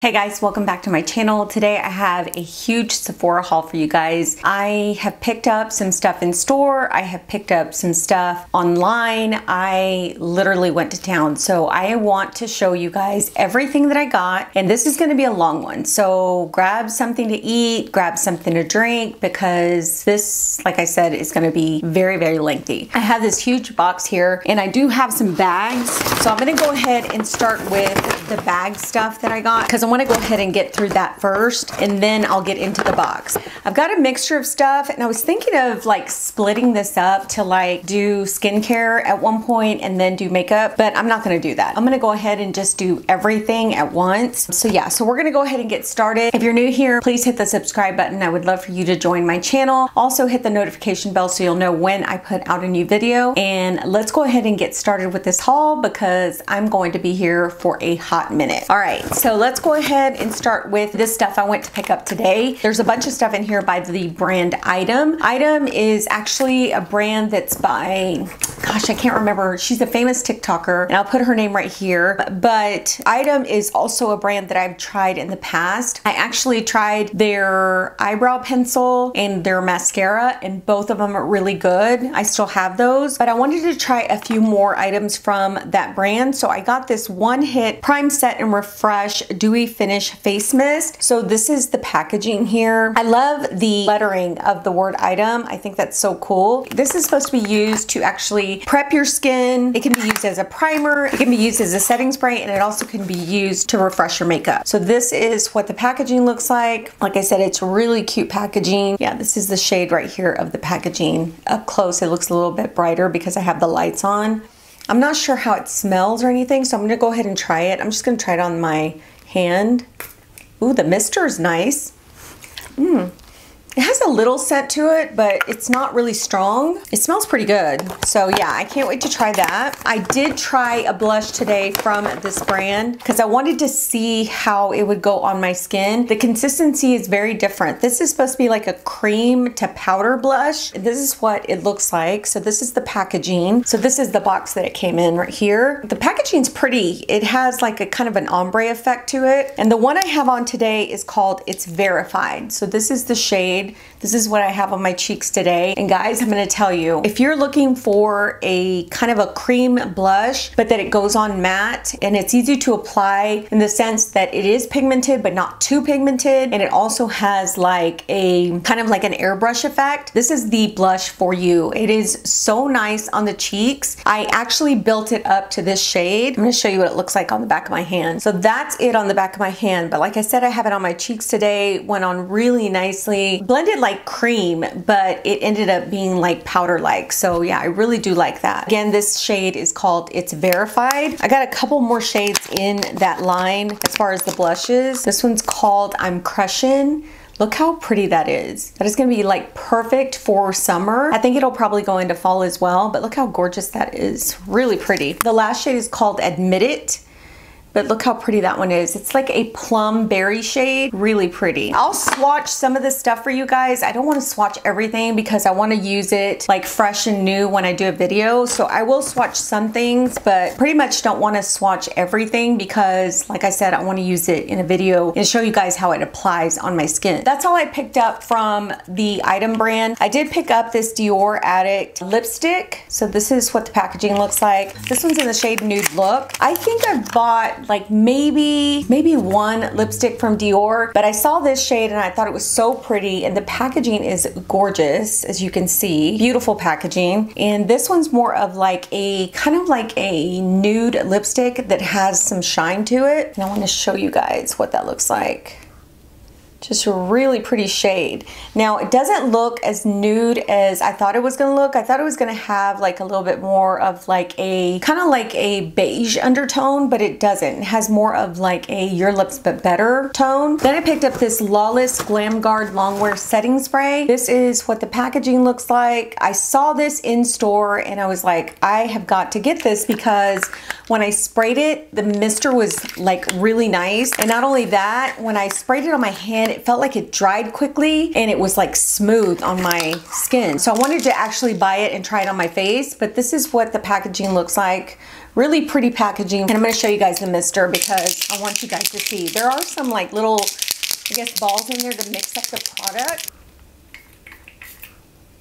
Hey guys, welcome back to my channel. Today I have a huge Sephora haul for you guys. I have picked up some stuff in store. I have picked up some stuff online. I literally went to town. So I want to show you guys everything that I got. And this is going to be a long one. So grab something to eat, grab something to drink, because this, like I said, is going to be very, very lengthy. I have this huge box here and I do have some bags. So I'm going to go ahead and start with the bag stuff that I got, because I want to go ahead and get through that first and then I'll get into the box. I've got a mixture of stuff and I was thinking of like splitting this up to like do skincare at one point and then do makeup, but I'm not going to do that. I'm going to go ahead and just do everything at once. So yeah, so we're going to go ahead and get started. If you're new here, please hit the subscribe button. I would love for you to join my channel. Also hit the notification bell so you'll know when I put out a new video. And let's go ahead and get started with this haul because I'm going to be here for a hot minute. All right, so let's go ahead and start with this stuff I went to pick up today. There's a bunch of stuff in here by the brand Item. Item is actually a brand that's by, gosh, I can't remember. She's a famous TikToker and I'll put her name right here. But Item is also a brand that I've tried in the past. I actually tried their eyebrow pencil and their mascara and both of them are really good. I still have those, but I wanted to try a few more items from that brand. So I got this One Hit Prime Set and Refresh Dewy Finish Face Mist. So this is the packaging here. I love the lettering of the word Item. I think that's so cool. This is supposed to be used to actually prep your skin. It can be used as a primer. It can be used as a setting spray, and it also can be used to refresh your makeup. So this is what the packaging looks like. Like I said, it's really cute packaging. Yeah, this is the shade right here of the packaging. Up close, it looks a little bit brighter because I have the lights on. I'm not sure how it smells or anything, so I'm gonna go ahead and try it. I'm just gonna try it on my hand. Ooh, the mister is nice. It has a little scent to it, but it's not really strong. It smells pretty good. So yeah, I can't wait to try that. I did try a blush today from this brand because I wanted to see how it would go on my skin. The consistency is very different. This is supposed to be like a cream to powder blush. This is what it looks like. So this is the packaging. So this is the box that it came in right here. The packaging's pretty. It has like a kind of an ombre effect to it. And the one I have on today is called It's Verified. So this is the shade. This is what I have on my cheeks today. And guys, I'm gonna tell you, if you're looking for a kind of a cream blush, but that it goes on matte and it's easy to apply in the sense that it is pigmented, but not too pigmented. And it also has like a kind of like an airbrush effect. This is the blush for you. It is so nice on the cheeks. I actually built it up to this shade. I'm gonna show you what it looks like on the back of my hand. So that's it on the back of my hand. But like I said, I have it on my cheeks today. Went on really nicely. Blended like cream, but it ended up being like powder-like. So yeah, I really do like that. Again, this shade is called It's Verified. I got a couple more shades in that line as far as the blushes. This one's called I'm Crushin'. Look how pretty that is. That is gonna be like perfect for summer. I think it'll probably go into fall as well, but look how gorgeous that is. Really pretty. The last shade is called Admit It. But look how pretty that one is. It's like a plum berry shade, really pretty. I'll swatch some of this stuff for you guys. I don't want to swatch everything because I want to use it like fresh and new when I do a video. So I will swatch some things, but pretty much don't want to swatch everything because like I said, I want to use it in a video and show you guys how it applies on my skin. That's all I picked up from the Item brand. I did pick up this Dior Addict lipstick. So this is what the packaging looks like. This one's in the shade Nude Look. I think I've bought like maybe one lipstick from Dior, but I saw this shade and I thought it was so pretty, and the packaging is gorgeous, as you can see. Beautiful packaging. And this one's more of like a kind of like a nude lipstick that has some shine to it. And I want to show you guys what that looks like. Just a really pretty shade. Now, it doesn't look as nude as I thought it was gonna look. I thought it was gonna have like a little bit more of like a, kind of like a beige undertone, but it doesn't. It has more of like a Your Lips But Better tone. Then I picked up this Lawless Glam Guard Longwear Setting Spray. This is what the packaging looks like. I saw this in store and I was like, I have got to get this because when I sprayed it, the mister was like really nice. And not only that, when I sprayed it on my hand, it felt like it dried quickly and it was like smooth on my skin. So I wanted to actually buy it and try it on my face, but this is what the packaging looks like. Really pretty packaging. And I'm gonna show you guys the mister because I want you guys to see. There are some like little, I guess, balls in there to mix up the product.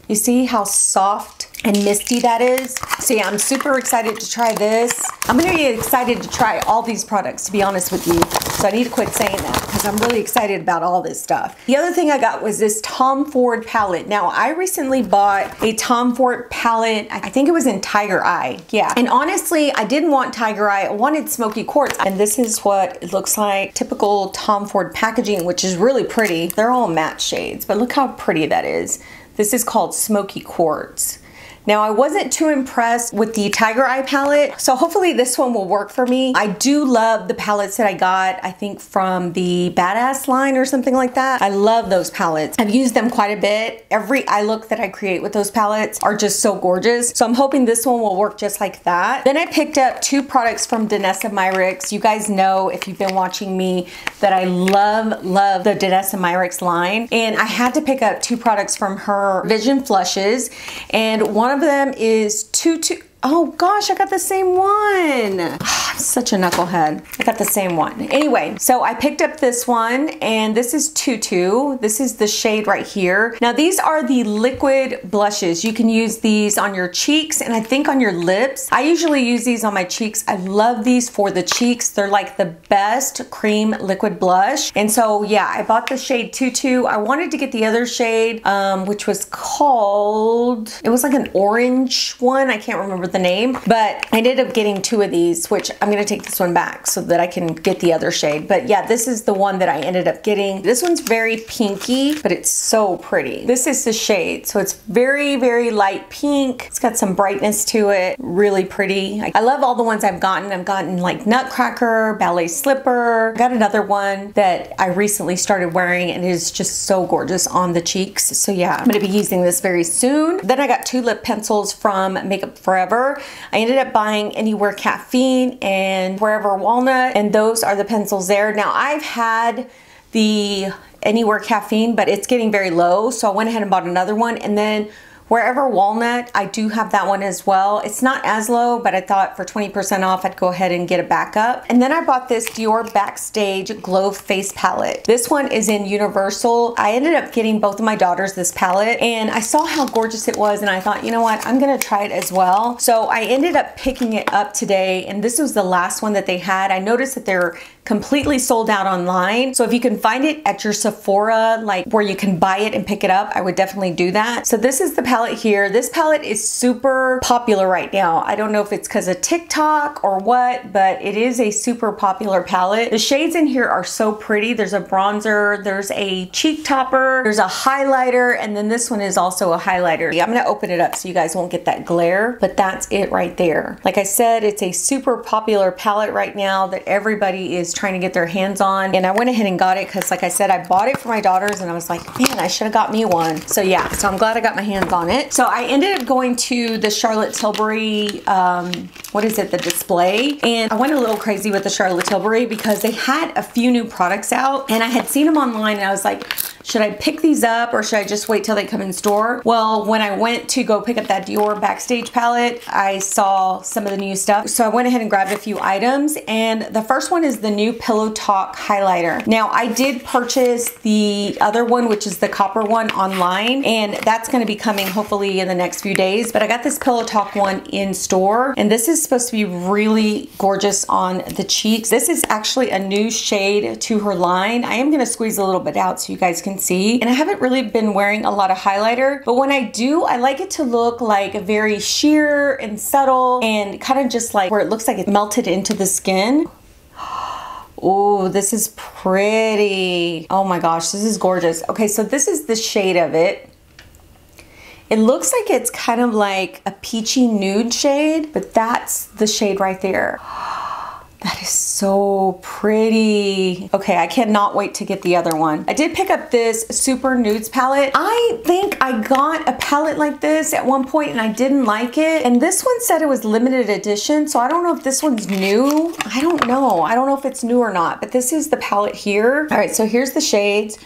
You see how soft and misty that is? So yeah, I'm super excited to try this. I'm gonna be excited to try all these products, to be honest with you. So I need to quit saying that because I'm really excited about all this stuff. The other thing I got was this Tom Ford palette. Now, I recently bought a Tom Ford palette. I think it was in Tiger Eye. Yeah. And honestly, I didn't want Tiger Eye. I wanted Smoky Quartz. And this is what it looks like. Typical Tom Ford packaging, which is really pretty. They're all matte shades, but look how pretty that is. This is called Smoky Quartz. Now, I wasn't too impressed with the Tiger Eye palette, so hopefully this one will work for me. I do love the palettes that I got, I think from the Badass line or something like that. I love those palettes. I've used them quite a bit. Every eye look that I create with those palettes are just so gorgeous. So I'm hoping this one will work just like that. Then I picked up two products from Danessa Myricks. You guys know, if you've been watching me, that I love the Danessa Myricks line. And I had to pick up two products from her Vision Flushes. And one of them is Tutu. Oh gosh, I got the same one. I'm such a knucklehead. I got the same one. Anyway, so I picked up this one, and this is Tutu. This is the shade right here. Now, these are the liquid blushes. You can use these on your cheeks and I think on your lips. I usually use these on my cheeks. I love these for the cheeks. They're like the best cream liquid blush. And so yeah, I bought the shade Tutu. I wanted to get the other shade, which was called, it was like an orange one. I can't remember the name, but I ended up getting two of these, which I'm gonna take this one back so that I can get the other shade. But yeah, this is the one that I ended up getting. This one's very pinky, but it's so pretty. This is the shade, so it's very, very light pink. It's got some brightness to it, really pretty. I love all the ones I've gotten. I've gotten like Nutcracker, Ballet Slipper. I got another one that I recently started wearing and it is just so gorgeous on the cheeks. So yeah, I'm gonna be using this very soon. Then I got two lip pencils from Makeup Forever. I ended up buying Anywhere Caffeine and Forever Walnut, and those are the pencils there. Now, I've had the Anywhere Caffeine, but it's getting very low, so I went ahead and bought another one. And then Wherever Walnut, I do have that one as well. It's not as low, but I thought for 20% off, I'd go ahead and get a backup. And then I bought this Dior Backstage Glow Face Palette. This one is in Universal. I ended up getting both of my daughters this palette, and I saw how gorgeous it was, and I thought, you know what, I'm gonna try it as well. So I ended up picking it up today, and this was the last one that they had. I noticed that they're completely sold out online. So if you can find it at your Sephora, like where you can buy it and pick it up, I would definitely do that. So this is the palette here. This palette is super popular right now. I don't know if it's because of TikTok or what, but it is a super popular palette. The shades in here are so pretty. There's a bronzer, there's a cheek topper, there's a highlighter, and then this one is also a highlighter. I'm gonna open it up so you guys won't get that glare, but that's it right there. Like I said, it's a super popular palette right now that everybody is trying to get their hands on, and I went ahead and got it because, like I said, I bought it for my daughters and I was like, man, I should have got me one. So yeah, so I'm glad I got my hands on it. So I ended up going to the Charlotte Tilbury, what is it, the display, and I went a little crazy with the Charlotte Tilbury because they had a few new products out, and I had seen them online, and I was like, should I pick these up or should I just wait till they come in store? Well, when I went to go pick up that Dior Backstage palette, I saw some of the new stuff. So I went ahead and grabbed a few items, and the first one is the new Pillow Talk highlighter. Now, I did purchase the other one, which is the copper one, online, and that's going to be coming hopefully in the next few days, but I got this Pillow Talk one in store, and this is supposed to be really gorgeous on the cheeks. This is actually a new shade to her line. I am going to squeeze a little bit out so you guys can see, and I haven't really been wearing a lot of highlighter, but when I do, I like it to look like very sheer and subtle and kind of just like where it looks like it melted into the skin. Oh, this is pretty. Oh my gosh, this is gorgeous. Okay, so this is the shade of it. It looks like it's kind of like a peachy nude shade, but that's the shade right there. That is so pretty. Okay, I cannot wait to get the other one. I did pick up this Super Nudes palette. I think I got a palette like this at one point and I didn't like it. And this one said it was limited edition, so I don't know if this one's new. I don't know. I don't know if it's new or not, but this is the palette here. All right, so here's the shades.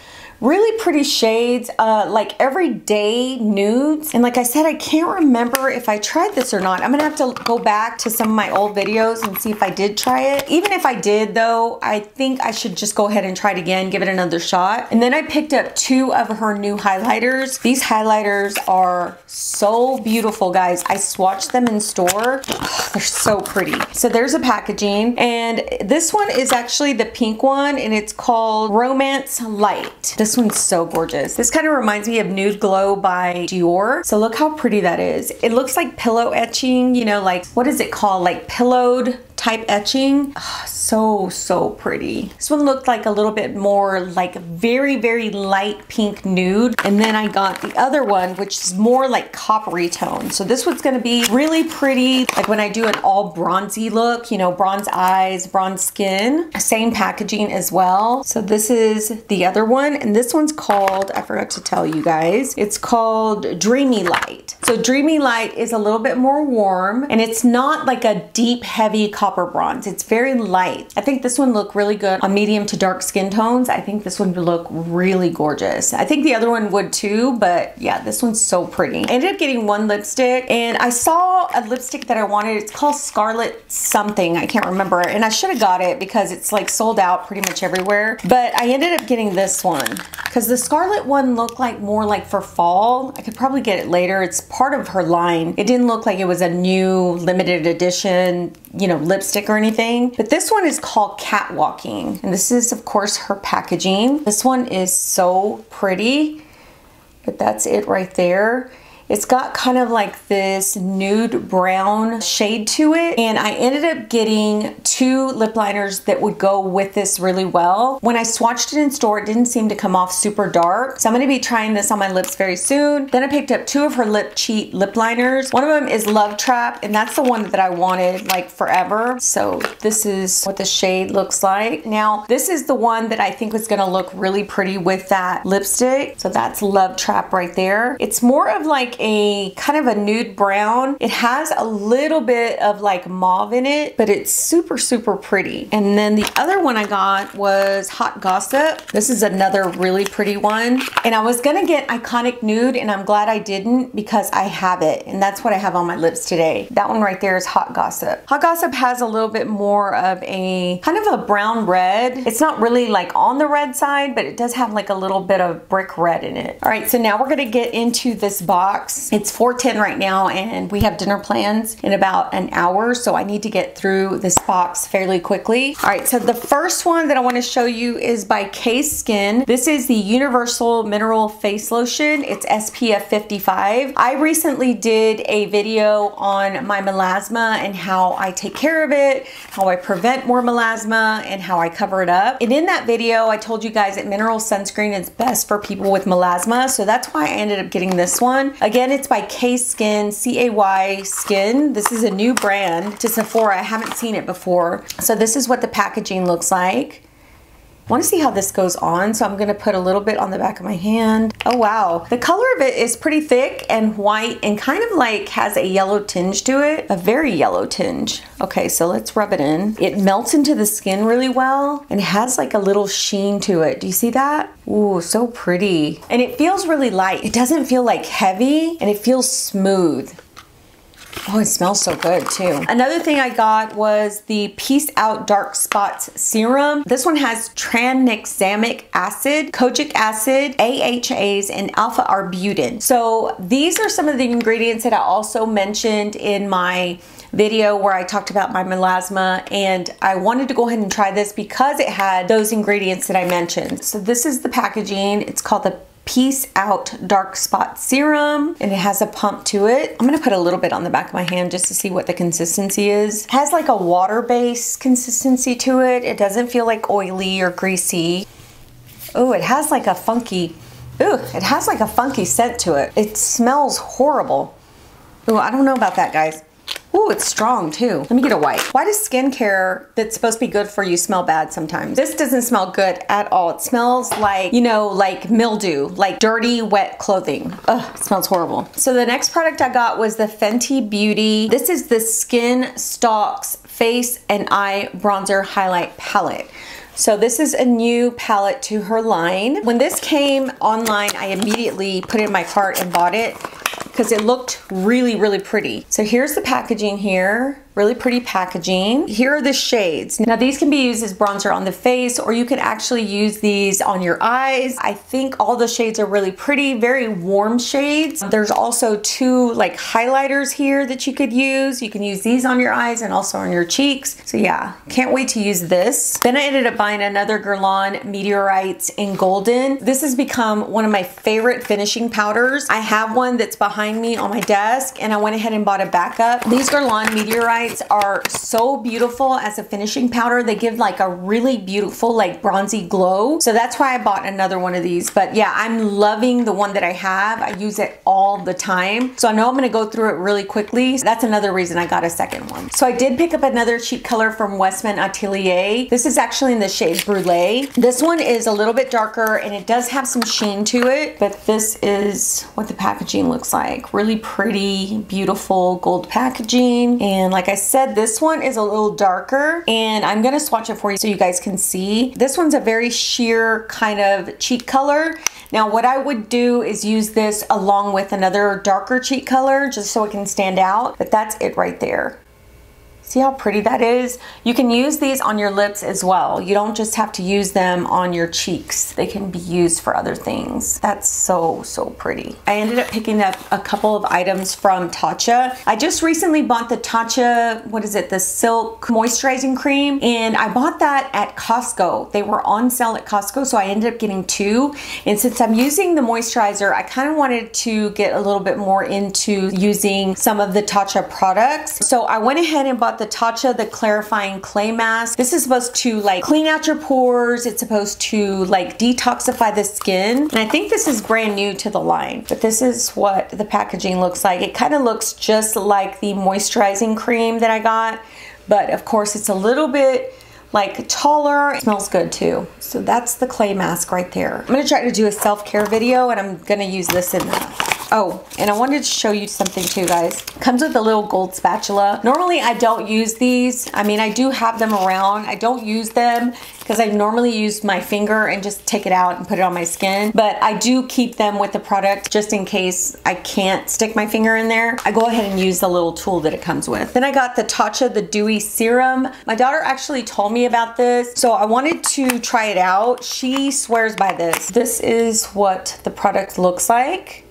really pretty shades, like everyday nudes. And like I said, I can't remember if I tried this or not. I'm gonna have to go back to some of my old videos and see if I did try it. Even if I did though, I think I should just go ahead and try it again, give it another shot. And then I picked up 2 of her new highlighters. These highlighters are so beautiful, guys. I swatched them in store. Oh, they're so pretty. So there's a packaging, and this one is actually the pink one, and it's called Romance Light. This one's so gorgeous. This kind of reminds me of Nude Glow by Dior. So look how pretty that is. It looks like pillow etching, you know, like, what is it called? Like pillowed type etching. Oh, so pretty. This one looked like a little bit more like very light pink nude. And then I got the other one, which is more like coppery tone. So this one's gonna be really pretty, like when I do an all bronzy look, you know, bronze eyes, bronze skin. Same packaging as well. So this is the other one, and this one's called, I forgot to tell you guys, it's called Dreamy Light. So Dreamy Light is a little bit more warm, and it's not like a deep, heavy copper bronze. It's very light. I think this one looked really good on medium to dark skin tones. I think this one would look really gorgeous. I think the other one would too, but yeah, this one's so pretty. I ended up getting 1 lipstick, and I saw a lipstick that I wanted. It's called Scarlet something. I can't remember, and I should have got it because it's like sold out pretty much everywhere. But I ended up getting this one because the Scarlet one looked like more like for fall. I could probably get it later. It's part of her line. It didn't look like it was a new limited edition, you know, lipstick or anything. But this one is called Catwalking, and this is of course her packaging. This one is so pretty, but that's it right there. It's got kind of like this nude brown shade to it, and I ended up getting 2 lip liners that would go with this really well. When I swatched it in store, it didn't seem to come off super dark, so I'm going to be trying this on my lips very soon. Then I picked up 2 of her Lip Cheat lip liners. One of them is Love Trap, and that's the one that I wanted like forever. So this is what the shade looks like. Now this is the one that I think was going to look really pretty with that lipstick. So that's Love Trap right there. It's more of like a kind of a nude brown. It has a little bit of like mauve in it, but it's super pretty. And then the other one I got was Hot Gossip. This is another really pretty one, and I was gonna get Iconic Nude, and I'm glad I didn't because I have it, and that's what I have on my lips today. That one right there is Hot Gossip. Hot Gossip has a little bit more of a kind of a brown red. It's not really like on the red side, but it does have like a little bit of brick red in it. All right, so now we're gonna get into this box. It's 4:10 right now, and we have dinner plans in about an hour, so I need to get through this box fairly quickly. All right, so the first one that I want to show you is by K-Skin. This is the Universal Mineral Face Lotion. It's SPF 55. I recently did a video on my melasma and how I take care of it, how I prevent more melasma, and how I cover it up. And in that video, I told you guys that mineral sunscreen is best for people with melasma, so that's why I ended up getting this one. Again, it's by K-Skin, C-A-Y Skin. This is a new brand to Sephora. I haven't seen it before. So this is what the packaging looks like. I want to see how this goes on, so I'm going to put a little bit on the back of my hand. Oh wow, the color of it is pretty thick and white and kind of like has a yellow tinge to it, a very yellow tinge. Okay, so let's rub it in. It melts into the skin really well, and it has like a little sheen to it. Do you see that? Ooh, so pretty. And it feels really light. It doesn't feel like heavy, and it feels smooth. Oh, it smells so good too. Another thing I got was the Peace Out Dark Spots Serum. This one has tranexamic acid, kojic acid, AHAs, and alpha-arbutin. So these are some of the ingredients that I also mentioned in my video where I talked about my melasma, and I wanted to go ahead and try this because it had those ingredients that I mentioned. So this is the packaging. It's called the Peace Out Dark Spot Serum, and it has a pump to it. I'm gonna put a little bit on the back of my hand just to see what the consistency is. It has like a water-based consistency to it. It doesn't feel like oily or greasy. Oh, it has like a funky, it has like a funky scent to it. It smells horrible. Oh, I don't know about that, guys. Ooh, it's strong too. Let me get a wipe. Why does skincare that's supposed to be good for you smell bad sometimes? This doesn't smell good at all. It smells like, you know, like mildew, like dirty, wet clothing. Ugh, it smells horrible. So the next product I got was the Fenty Beauty. This is the Skin Stalks Face and Eye Bronzer Highlight Palette. So this is a new palette to her line. When this came online, I immediately put it in my cart and bought it because it looked really, really pretty. So here's the packaging here. Really pretty packaging. Here are the shades. Now these can be used as bronzer on the face, or you can actually use these on your eyes. I think all the shades are really pretty, very warm shades. There's also two like highlighters here that you could use. You can use these on your eyes and also on your cheeks. So yeah, can't wait to use this. Then I ended up buying another Guerlain Meteorites in Golden. This has become one of my favorite finishing powders. I have one that's behind me on my desk, and I went ahead and bought a backup. These Guerlain Meteorites are so beautiful as a finishing powder. They give like a really beautiful like bronzy glow. So that's why I bought another one of these. But yeah, I'm loving the one that I have. I use it all the time. So I know I'm going to go through it really quickly. That's another reason I got a second one. So I did pick up another cheek color from Westman Atelier. This is actually in the shade Brulee. This one is a little bit darker and it does have some sheen to it, but this is what the packaging looks like. Really pretty, beautiful gold packaging. And like I said, this one is a little darker, and I'm gonna swatch it for you so you guys can see. This one's a very sheer kind of cheek color. Now what I would do is use this along with another darker cheek color just so it can stand out, but that's it right there. See how pretty that is? You can use these on your lips as well. You don't just have to use them on your cheeks. They can be used for other things. That's so, so pretty. I ended up picking up a couple of items from Tatcha. I just recently bought the Tatcha, what is it? The Silk Moisturizing Cream. And I bought that at Costco. They were on sale at Costco, so I ended up getting two. And since I'm using the moisturizer, I kind of wanted to get a little bit more into using some of the Tatcha products. So I went ahead and bought the Tatcha, the Clarifying Clay Mask. This is supposed to like clean out your pores. It's supposed to like detoxify the skin. And I think this is brand new to the line, but this is what the packaging looks like. It kind of looks just like the moisturizing cream that I got, but of course it's a little bit like taller. It smells good too. So that's the clay mask right there. I'm gonna try to do a self-care video, and I'm gonna use this in that. Oh, and I wanted to show you something too, guys. Comes with a little gold spatula. Normally I don't use these. I mean, I do have them around. I don't use them because I normally use my finger and just take it out and put it on my skin. But I do keep them with the product just in case I can't stick my finger in there. I go ahead and use the little tool that it comes with. Then I got the Tatcha, the Dewy Serum. My daughter actually told me about this, so I wanted to try it out. She swears by this. This is what the product looks like.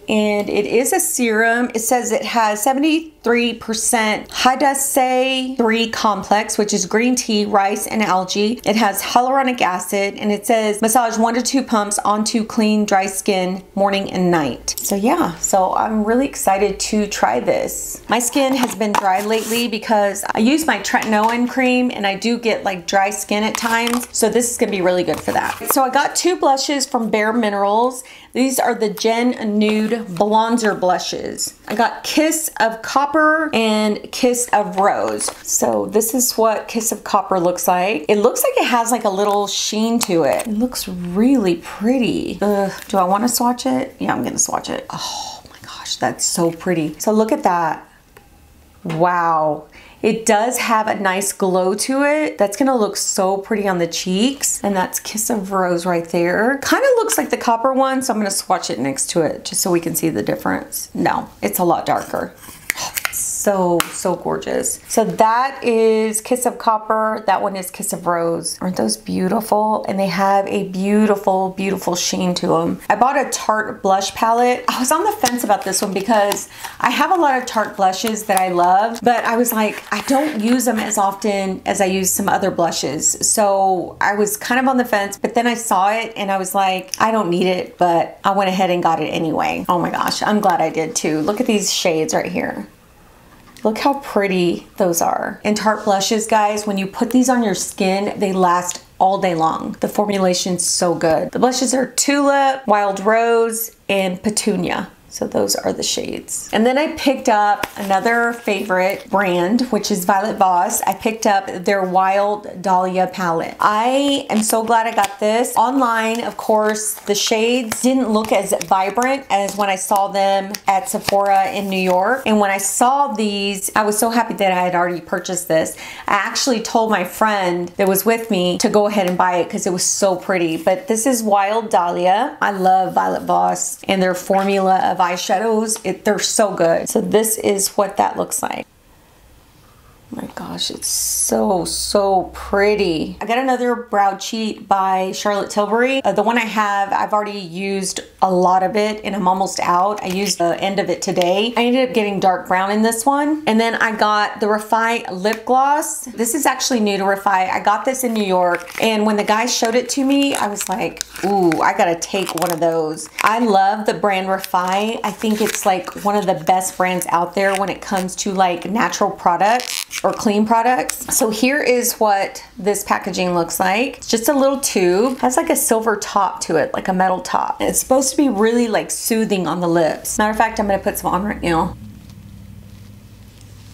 And it is a serum. It says it has 73% Hydase 3 complex, which is green tea, rice, and algae. It has hyaluronic acid, and it says massage 1 to 2 pumps onto clean, dry skin morning and night. So yeah, so I'm really excited to try this. My skin has been dry lately because I use my tretinoin cream, and I do get like dry skin at times. So this is gonna be really good for that. So I got 2 blushes from Bare Minerals. These are the Gen Nude Bronzer blushes. I got Kiss of Copper and Kiss of Rose. So this is what Kiss of Copper looks like. It looks like it has like a little sheen to it. It looks really pretty. Do I want to swatch it? Yeah, I'm gonna swatch it. Oh my gosh, that's so pretty. So look at that. Wow. It does have a nice glow to it. That's gonna look so pretty on the cheeks. And that's Kiss of Rose right there. Kind of looks like the copper one, so I'm gonna swatch it next to it just so we can see the difference. No, it's a lot darker. So gorgeous. So that is Kiss of Copper. That one is Kiss of Rose. Aren't those beautiful? And they have a beautiful, beautiful sheen to them. I bought a Tarte blush palette. I was on the fence about this one because I have a lot of Tarte blushes that I love, but I was like, I don't use them as often as I use some other blushes. So I was kind of on the fence, but then I saw it and I was like, I don't need it, but I went ahead and got it anyway. Oh my gosh, I'm glad I did too. Look at these shades right here. Look how pretty those are. And Tarte blushes, guys, when you put these on your skin, they last all day long. The formulation's so good. The blushes are Tulip, Wild Rose, and Petunia. So those are the shades. And then I picked up another favorite brand, which is Violet Voss. I picked up their Wild Dahlia palette. I am so glad I got this. Online, of course, the shades didn't look as vibrant as when I saw them at Sephora in New York. And when I saw these, I was so happy that I had already purchased this. I actually told my friend that was with me to go ahead and buy it because it was so pretty. But this is Wild Dahlia. I love Violet Voss and their formula of eyeshadows. They're so good. So this is what that looks like. Oh my gosh, it's so pretty. I got another brow cheat by Charlotte Tilbury. The one I have, I've already used a lot of it and I'm almost out. I used the end of it today. I ended up getting dark brown in this one. And then I got the Refy lip gloss. This is actually new to Refy. I got this in New York, and when the guy showed it to me, I was like, ooh, I gotta take one of those. I love the brand Refy. I think it's like one of the best brands out there when it comes to like natural products or clean products. So here is what this packaging looks like. It's just a little tube. It has like a silver top to it, like a metal top. And it's supposed to be really like soothing on the lips. Matter of fact, I'm gonna put some on right now.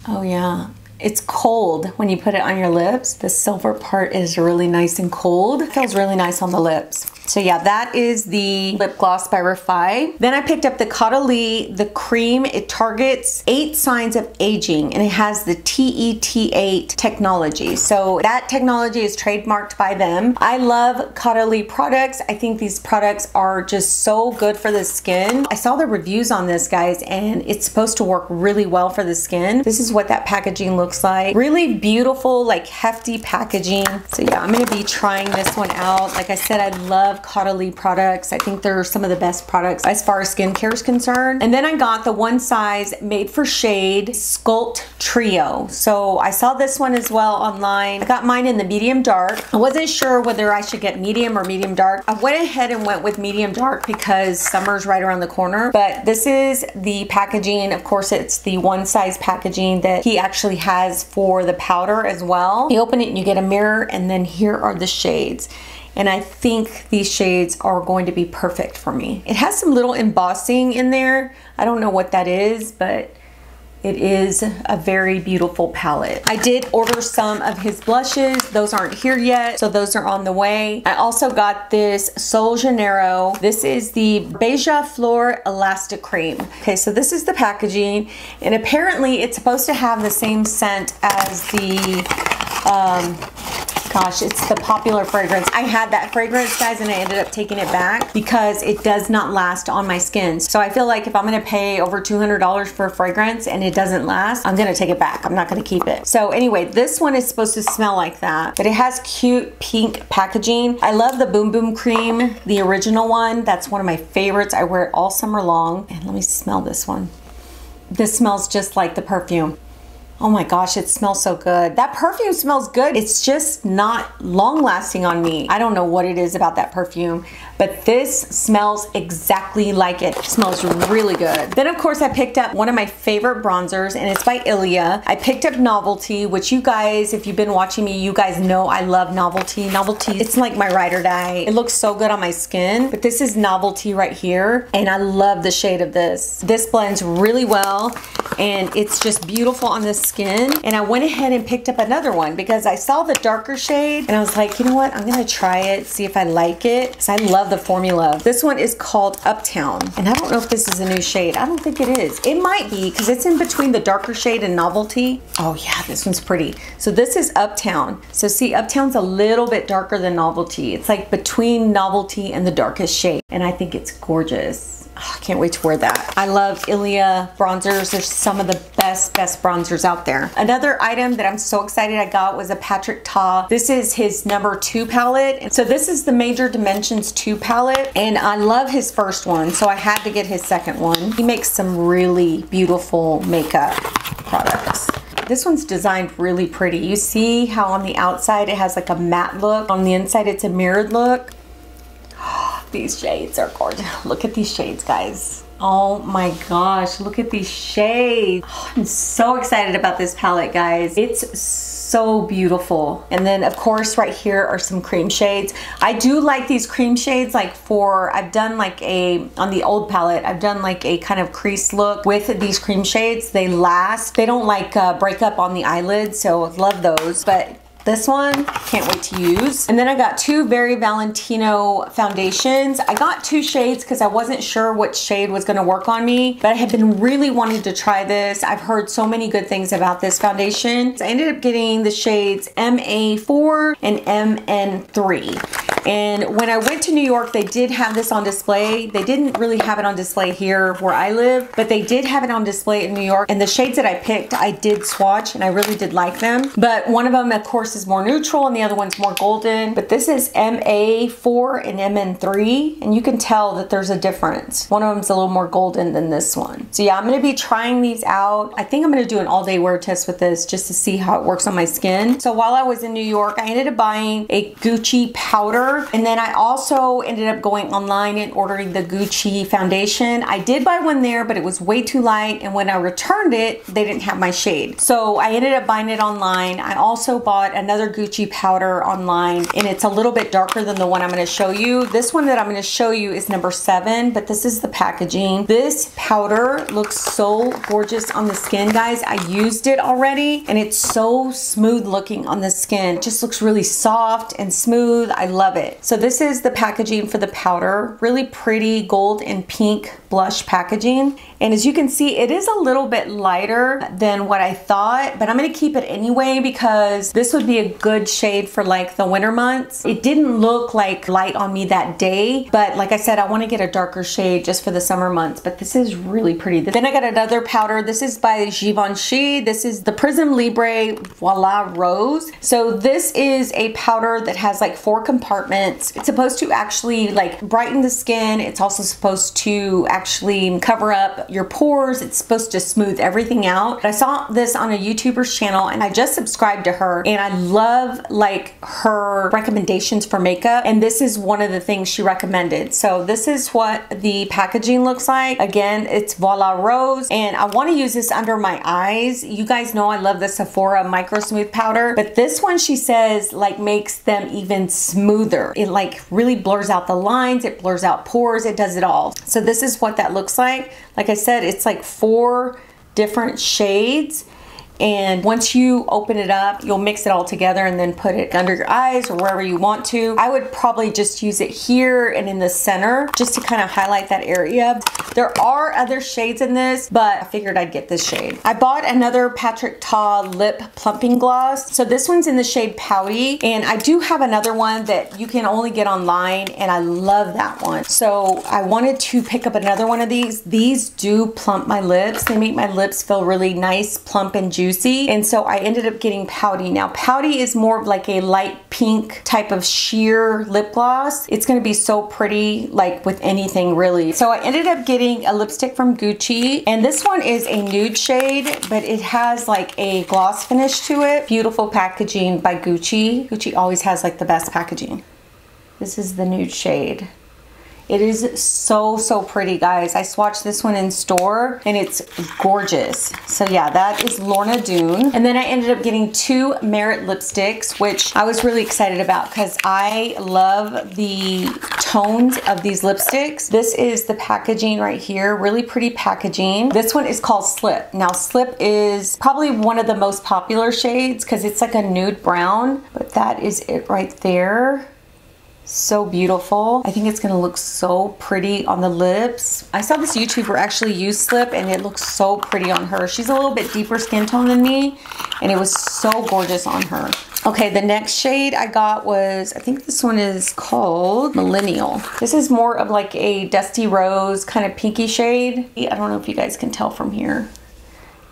Oh yeah. It's cold when you put it on your lips. The silver part is really nice and cold. It feels really nice on the lips. So yeah, that is the lip gloss by Refy. Then I picked up the Caudalie, the cream. It targets 8 signs of aging, and it has the TET8 technology. So that technology is trademarked by them. I love Caudalie products. I think these products are just so good for the skin. I saw the reviews on this, guys, and it's supposed to work really well for the skin. This is what that packaging looks like. Really beautiful, like hefty packaging. So yeah, I'm gonna be trying this one out. Like I said, I love Caudalie products. I think they're some of the best products as far as skincare is concerned. And then I got the One Size Made for Shade Sculpt Trio. So I saw this one as well online. I got mine in the medium dark. I wasn't sure whether I should get medium or medium dark. I went ahead and went with medium dark because summer's right around the corner. But this is the packaging. Of course, it's the One Size packaging that he actually has for the powder as well. You open it and you get a mirror, and then here are the shades. And I think these shades are going to be perfect for me. It has some little embossing in there. I don't know what that is, but it is a very beautiful palette. I did order some of his blushes. Those aren't here yet, so those are on the way. I also got this Sol Janeiro. This is the Beija Flor Elastic Cream. Okay, so this is the packaging, and apparently it's supposed to have the same scent as the gosh, it's the popular fragrance. I had that fragrance, guys, and I ended up taking it back because it does not last on my skin. So I feel like if I'm gonna pay over $200 for a fragrance and it doesn't last, I'm gonna take it back. I'm not gonna keep it. So anyway, this one is supposed to smell like that, but it has cute pink packaging. I love the Boom Boom Cream, the original one. That's one of my favorites. I wear it all summer long. And let me smell this one. This smells just like the perfume. Oh my gosh, it smells so good. That perfume smells good. It's just not long lasting on me. I don't know what it is about that perfume, but this smells exactly like it. It smells really good. Then of course I picked up one of my favorite bronzers, and it's by Ilia. I picked up Novelty, which you guys, if you've been watching me, you guys know I love Novelty. Novelty, it's like my ride or die. It looks so good on my skin, but this is Novelty right here, and I love the shade of this. This blends really well, and it's just beautiful on the skin. And I went ahead and picked up another one because I saw the darker shade, and I was like, you know what? I'm gonna try it, see if I like it, because I love the formula. This one is called Uptown, and I don't know if this is a new shade. I don't think it is. It might be because it's in between the darker shade and Novelty. Oh yeah, this one's pretty. So this is Uptown. So see, Uptown's a little bit darker than Novelty. It's like between Novelty and the darkest shade, and I think it's gorgeous. Oh, I can't wait to wear that. I love Ilia bronzers. They're some of the best bronzers out there. Another item that I'm so excited I got was a Patrick Ta. This is his #2 palette. And so this is the Major Dimensions 2 palette, and I love his first one, so I had to get his second one. He makes some really beautiful makeup products. This one's designed really pretty. You see how on the outside it has like a matte look. On the inside it's a mirrored look. These shades are gorgeous. Look at these shades, guys. Oh my gosh, look at these shades. Oh, I'm so excited about this palette, guys. It's so beautiful. And then of course right here are some cream shades. I do like these cream shades, like I've done like on the old palette, I've done like a kind of crease look with these cream shades. They last, they don't like break up on the eyelids, so love those. But this one, can't wait to use. And then I got two Very Valentino foundations. I got two shades because I wasn't sure which shade was gonna work on me, but I had been really wanting to try this. I've heard so many good things about this foundation. So I ended up getting the shades MA4 and MN3. And when I went to New York, they did have this on display. They didn't really have it on display here where I live, but they did have it on display in New York. And the shades that I picked, I did swatch and I really did like them. But one of them, of course, is more neutral and the other one's more golden. But this is MA4 and MN3, and you can tell that there's a difference. One of them's a little more golden than this one. So yeah, I'm gonna be trying these out. I think I'm gonna do an all-day wear test with this just to see how it works on my skin. So while I was in New York, I ended up buying a Gucci powder. And then I also ended up going online and ordering the Gucci foundation. I did buy one there, but it was way too light. And when I returned it, they didn't have my shade. So I ended up buying it online. I also bought another Gucci powder online, and it's a little bit darker than the one I'm gonna show you. This one that I'm gonna show you is number 7, but this is the packaging. This powder looks so gorgeous on the skin, guys. I used it already, and it's so smooth looking on the skin. It just looks really soft and smooth. I love it. So this is the packaging for the powder. Really pretty gold and pink blush packaging. And as you can see, it is a little bit lighter than what I thought, but I'm gonna keep it anyway because this would be a good shade for like the winter months. It didn't look like light on me that day, but like I said, I wanna get a darker shade just for the summer months, but this is really pretty. Then I got another powder. This is by Givenchy. This is the Prism Libre Voila Rose. So this is a powder that has like 4 compartments. It's supposed to actually like brighten the skin. It's also supposed to actually cover up your pores. It's supposed to smooth everything out. I saw this on a YouTuber's channel and I just subscribed to her, and I love like her recommendations for makeup, and this is one of the things she recommended. So this is what the packaging looks like. Again, it's Voila Rose, and I want to use this under my eyes. You guys know I love the Sephora Micro Smooth powder, but this one she says like makes them even smoother. It like really blurs out the lines, it blurs out pores, it does it all. So this is what that looks like. Like I said, it's like 4 different shades. And once you open it up, you'll mix it all together and then put it under your eyes or wherever you want to. I would probably just use it here and in the center just to kind of highlight that area. There are other shades in this, but I figured I'd get this shade. I bought another Patrick Ta lip plumping gloss. So this one's in the shade Pouty, and I do have another one that you can only get online, and I love that one. So I wanted to pick up another one of these. These do plump my lips. They make my lips feel really nice, plump, and juicy. And so I ended up getting Pouty. Now Pouty is more of like a light pink type of sheer lip gloss. It's gonna be so pretty like with anything really. So I ended up getting a lipstick from Gucci, and this one is a nude shade, but it has like a gloss finish to it. Beautiful packaging by Gucci. Gucci always has like the best packaging. This is the nude shade. It is so, so pretty, guys. I swatched this one in store and it's gorgeous. So yeah, that is Lorna Doone. And then I ended up getting 2 Merit lipsticks, which I was really excited about because I love the tones of these lipsticks. This is the packaging right here, really pretty packaging. This one is called Slip. Now Slip is probably one of the most popular shades because it's like a nude brown, but that is it right there. So beautiful. I think it's gonna look so pretty on the lips. I saw this YouTuber actually use Slip and it looks so pretty on her. She's a little bit deeper skin tone than me, and it was so gorgeous on her. Okay, the next shade I got was, I think this one is called Millennial. This is more of like a dusty rose kind of pinky shade. I don't know if you guys can tell from here.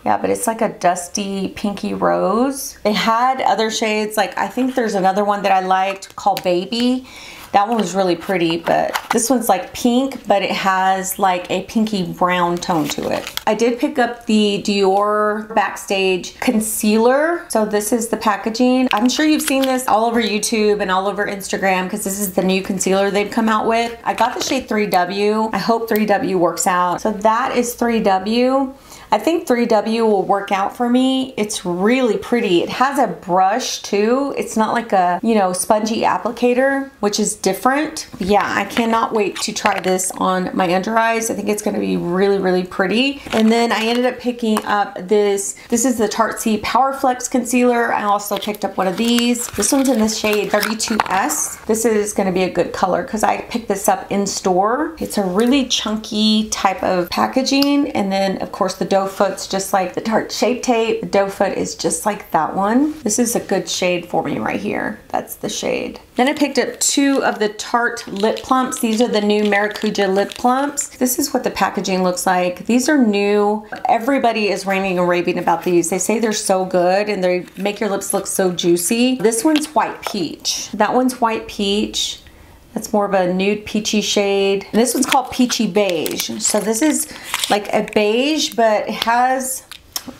Yeah, but it's like a dusty pinky rose. It had other shades, like I think there's another one that I liked called Baby. That one was really pretty, but this one's like pink, but it has like a pinky brown tone to it. I did pick up the Dior Backstage Concealer. So this is the packaging. I'm sure you've seen this all over YouTube and all over Instagram because this is the new concealer they've come out with. I got the shade 3W. I hope 3W works out. So that is 3W. I think 3W will work out for me. It's really pretty. It has a brush too. It's not like a, you know, spongy applicator, which is different. Yeah, I cannot wait to try this on my under eyes. I think it's gonna be really, really pretty. And then I ended up picking up this is the Tarte Power Flex Concealer. I also picked up one of these. This one's in the shade 32S. This is gonna be a good color because I picked this up in store. It's a really chunky type of packaging. And then of course the doe foot's just like the Tarte Shape Tape. The doe foot is just like that one. This is a good shade for me right here. That's the shade. Then I picked up two of the Tarte lip plumps. These are the new Maracuja lip plumps. This is what the packaging looks like. These are new. Everybody is ranting and raving about these. They say they're so good and they make your lips look so juicy. This one's white peach. That one's white peach. That's more of a nude peachy shade. And this one's called Peachy Beige. So this is like a beige, but it has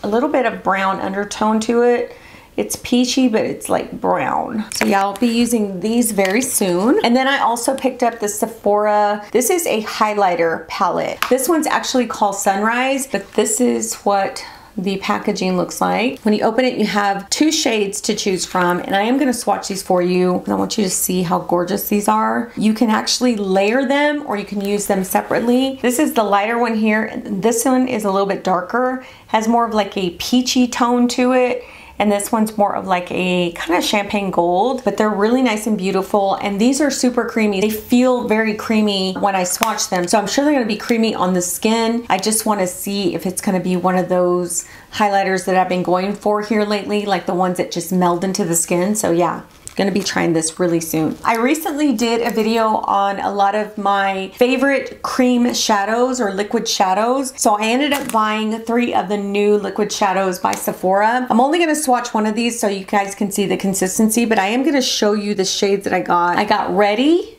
a little bit of brown undertone to it. It's peachy, but it's like brown. So yeah, I'll be using these very soon. And then I also picked up the Sephora. This is a highlighter palette. This one's actually called Sunrise, but this is what the packaging looks like. When you open it, you have two shades to choose from, and I am gonna swatch these for you because I want you to see how gorgeous these are. You can actually layer them or you can use them separately. This is the lighter one here, and this one is a little bit darker, has more of like a peachy tone to it. And this one's more of like a kind of champagne gold, but they're really nice and beautiful. And these are super creamy. They feel very creamy when I swatch them. So I'm sure they're gonna be creamy on the skin. I just wanna see if it's gonna be one of those highlighters that I've been going for here lately, like the ones that just meld into the skin. So yeah, gonna be trying this really soon. I recently did a video on a lot of my favorite cream shadows or liquid shadows. So I ended up buying 3 of the new liquid shadows by Sephora. I'm only gonna swatch one of these so you guys can see the consistency, but I am gonna show you the shades that I got. I got Ready.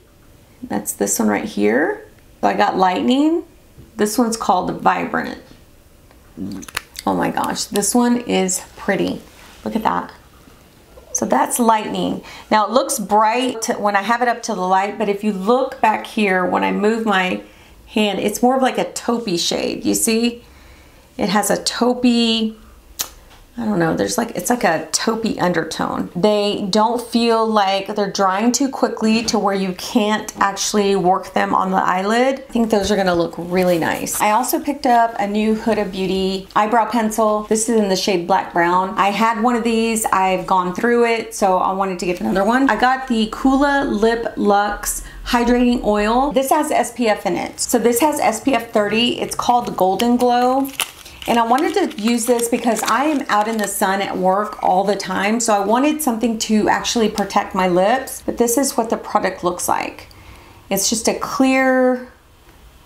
That's this one right here. So I got Lightning. This one's called Vibrant. Oh my gosh, this one is pretty. Look at that. So that's Lightning. Now it looks bright when I have it up to the light, but if you look back here, when I move my hand, it's more of like a taupey shade. You see? It has a taupey, I don't know, it's like a taupey undertone. They don't feel like they're drying too quickly to where you can't actually work them on the eyelid. I think those are gonna look really nice. I also picked up a new Huda Beauty eyebrow pencil. This is in the shade Black Brown. I had one of these, I've gone through it, so I wanted to get another one. I got the Kula Lip Luxe Hydrating Oil. This has SPF in it. So this has SPF 30. It's called Golden Glow. And I wanted to use this because I am out in the sun at work all the time. So I wanted something to actually protect my lips. But this is what the product looks like. It's just a clear,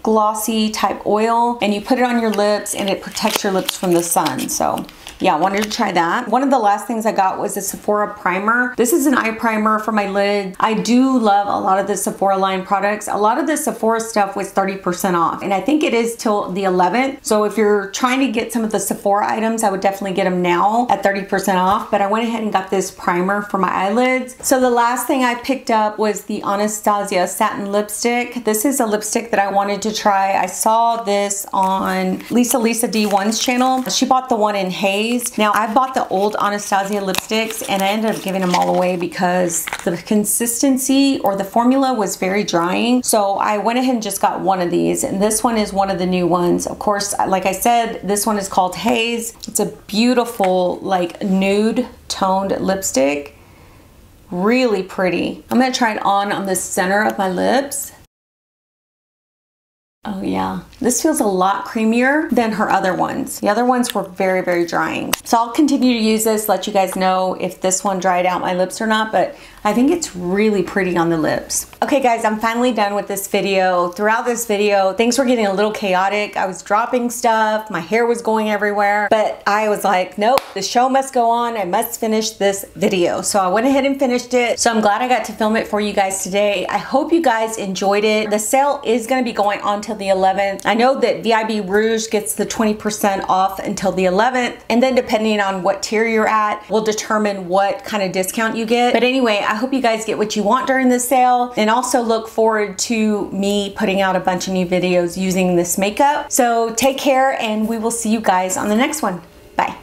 glossy type oil. And you put it on your lips and it protects your lips from the sun. So yeah, I wanted to try that. One of the last things I got was a Sephora primer. This is an eye primer for my lid. I do love a lot of the Sephora line products. A lot of the Sephora stuff was 30% off, and I think it is till the 11th. So if you're trying to get some of the Sephora items, I would definitely get them now at 30% off, but I went ahead and got this primer for my eyelids. So the last thing I picked up was the Anastasia Satin Lipstick. This is a lipstick that I wanted to try. I saw this on Lisa D1's channel. She bought the one in Haze. Now I bought the old Anastasia lipsticks and I ended up giving them all away because the consistency or the formula was very drying. So I went ahead and just got one of these, and this one is one of the new ones. Of course, like I said, this one is called Haze. It's a beautiful like nude toned lipstick. Really pretty. I'm gonna try it on the center of my lips. Oh yeah, this feels a lot creamier than her other ones. The other ones were very, very drying. So I'll continue to use this, let you guys know if this one dried out my lips or not, but I think it's really pretty on the lips. Okay guys, I'm finally done with this video. Throughout this video, things were getting a little chaotic. I was dropping stuff, my hair was going everywhere, but I was like, nope, the show must go on. I must finish this video. So I went ahead and finished it. So I'm glad I got to film it for you guys today. I hope you guys enjoyed it. The sale is gonna be going on till the 11th. I know that VIB Rouge gets the 20% off until the 11th, and then depending on what tier you're at will determine what kind of discount you get. But anyway, I hope you guys get what you want during the sale, and also look forward to me putting out a bunch of new videos using this makeup. So take care, and we will see you guys on the next one. Bye.